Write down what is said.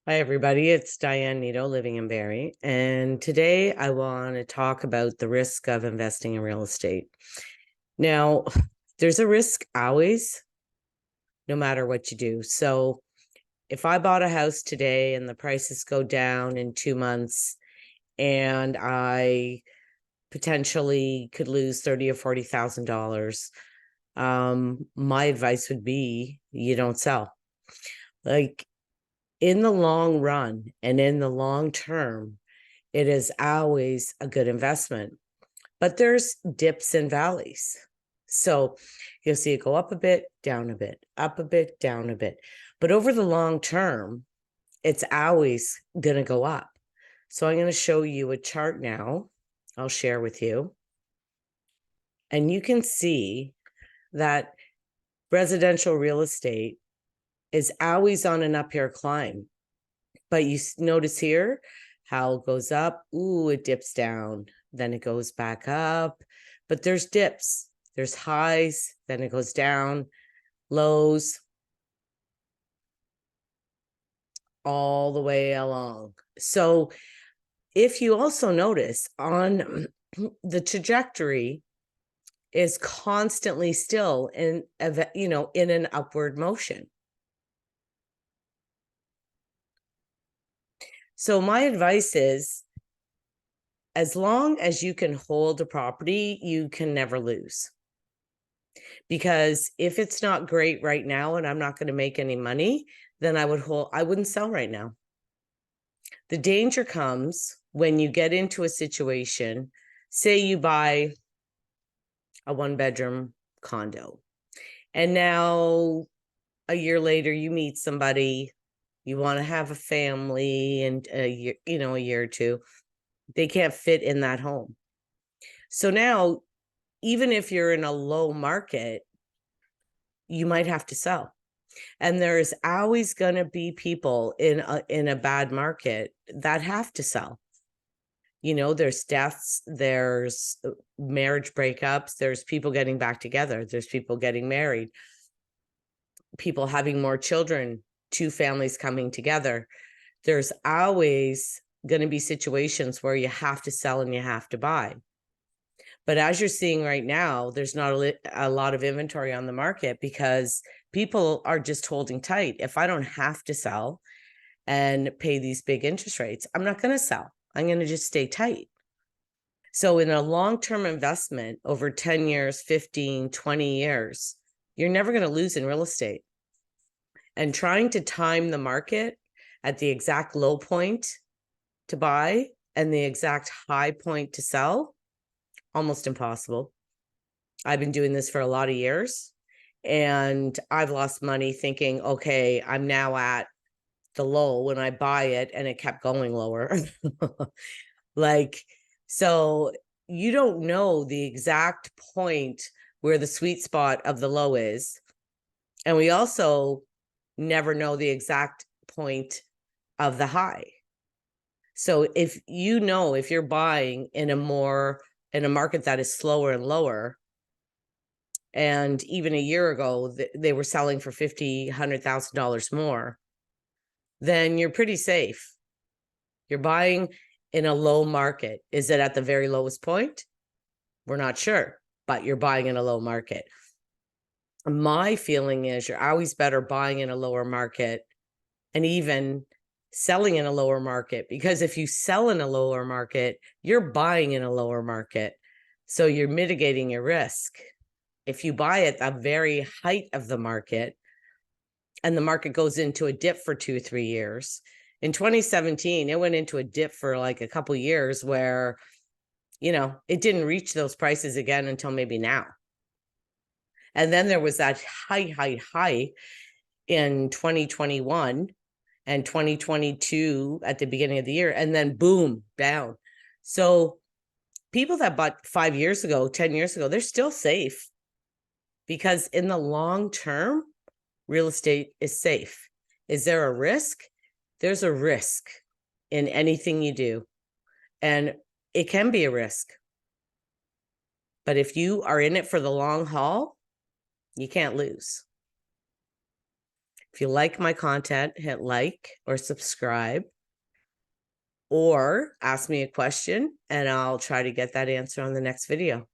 Hi, everybody. It's Diane Neto living in Barrie. And today I want to talk about the risk of investing in real estate. Now, there's a risk always, no matter what you do. So if I bought a house today and the prices go down in 2 months and I potentially could lose $30,000 or $40,000, my advice would be you don't sell. Like, in the long run and in the long term, it is always a good investment. But there's dips and valleys. So you'll see it go up a bit, down a bit, up a bit, down a bit. But over the long term, it's always going to go up. So I'm going to show you a chart now. I'll share with you. And you can see that residential real estate is always on an uphill climb. But you notice here how it goes up. Ooh, it dips down. Then it goes back up. But there's dips. There's highs. Then it goes down. Lows. All the way along. So if you also notice on the trajectory is constantly still in an upward motion. So my advice is, as long as you can hold a property, you can never lose. Because if it's not great right now and I'm not going to make any money, then I wouldn't sell right now. The danger comes when you get into a situation, say you buy a 1-bedroom condo, and now a year later you meet somebody, you want to have a family, and a year or two, they can't fit in that home. So now, even if you're in a low market, you might have to sell. And there's always going to be people in a bad market that have to sell. There's deaths, there's marriage breakups, there's people getting back together, there's people getting married, people having more children, 2 families coming together. There's always going to be situations where you have to sell and you have to buy. But as you're seeing right now, there's not a lot of inventory on the market because people are just holding tight. If I don't have to sell and pay these big interest rates, I'm not going to sell. I'm going to just stay tight. So in a long-term investment over 10 years, 15, 20 years, you're never going to lose in real estate. And trying to time the market at the exact low point to buy and the exact high point to sell, almost impossible. I've been doing this for a lot of years, and I've lost money thinking, okay, I'm now at the low when I buy it, and it kept going lower. So you don't know the exact point where the sweet spot of the low is. And we also never know the exact point of the high. So if you're buying in a market that is slower and lower, and even a year ago they were selling for $50,000, $100,000 more, then you're pretty safe. You're buying in a low market. Is it at the very lowest point? We're not sure, but you're buying in a low market. My feeling is you're always better buying in a lower market and even selling in a lower market, because if you sell in a lower market, you're buying in a lower market. So you're mitigating your risk. If you buy at the very height of the market and the market goes into a dip for 2-3 years, in 2017, it went into a dip for like a couple years where, it didn't reach those prices again until maybe now. And then there was that high in 2021 and 2022 at the beginning of the year, and then boom, down. So people that bought 5 years ago, 10 years ago, they're still safe, because in the long term, real estate is safe. Is there a risk? There's a risk in anything you do, and it can be a risk. But if you are in it for the long haul, you can't lose. If you like my content, hit like or subscribe, or ask me a question and I'll try to get that answer on the next video.